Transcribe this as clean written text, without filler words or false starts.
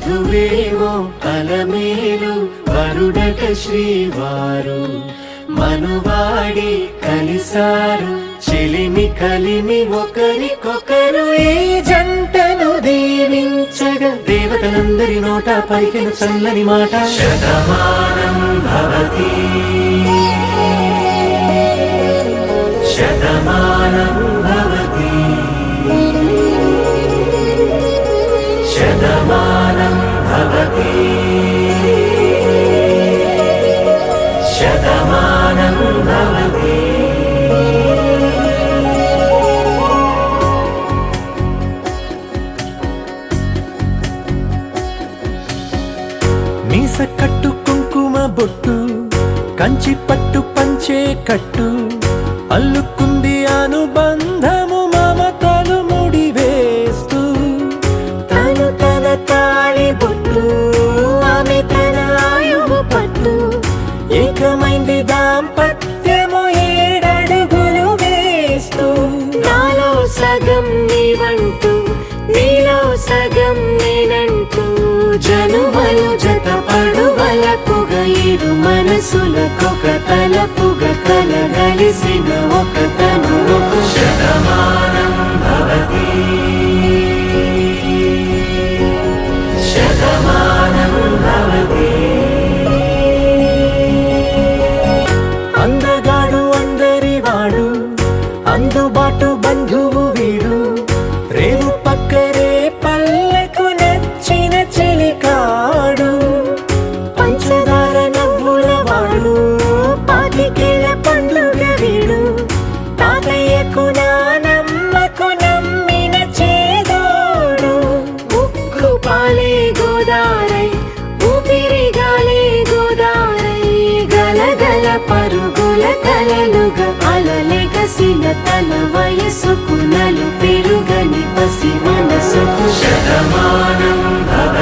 వధువేమో అలమేలు వరుడట శ్రీవారు మనువాడి కలిసారు చెలిమి కలిమి ఒకరికొకరు ఈ జంటను దీవించగా దేవతలందరి నోట పలికిన చల్లని మాట శతమానం భవతి శతమానం భవతి శతమానం భవతి శతమానం భవతి. మీస కట్టు కుంకుమ బొట్టు కంచి పట్టు పంచే కట్టు అల్లుకుంది అనుబంధము మమతలు ముడివేస్తూ తను తన తాళి బొట్టు ఆమె తన ఆయువు పట్టు ఏకమైంది దాంపత్యము 7 అడుగులు వేస్తూ నాలో సగం నీవంటూ నీలో సగం నేనంటూ జనుమలు జత పడువలపుగా ఇరు మనసులకొక తలపుగా కలగలిసిన ఒక తను శతమానం భవతి శతమానం భవతి. అందగాడు అందరివాడు అందుబాటు బంధువు వీడు రేవు పక్కరే పల్లెకు నచ్చిన చెలికాడు పంచదార నవ్వుల వాడు పాతికేల పండుగ వీడు తాతయ్యకు నానమ్మకు నమ్మిన చేదోడు ఉక్కు పాలే గోదారై ఊపిరి గాలే గోదారై గలగల పరుగుల కలలుగా అలలెగసిన తన వయసుకు నలు పెరుగని పసి మనసుకు శతమానం భవ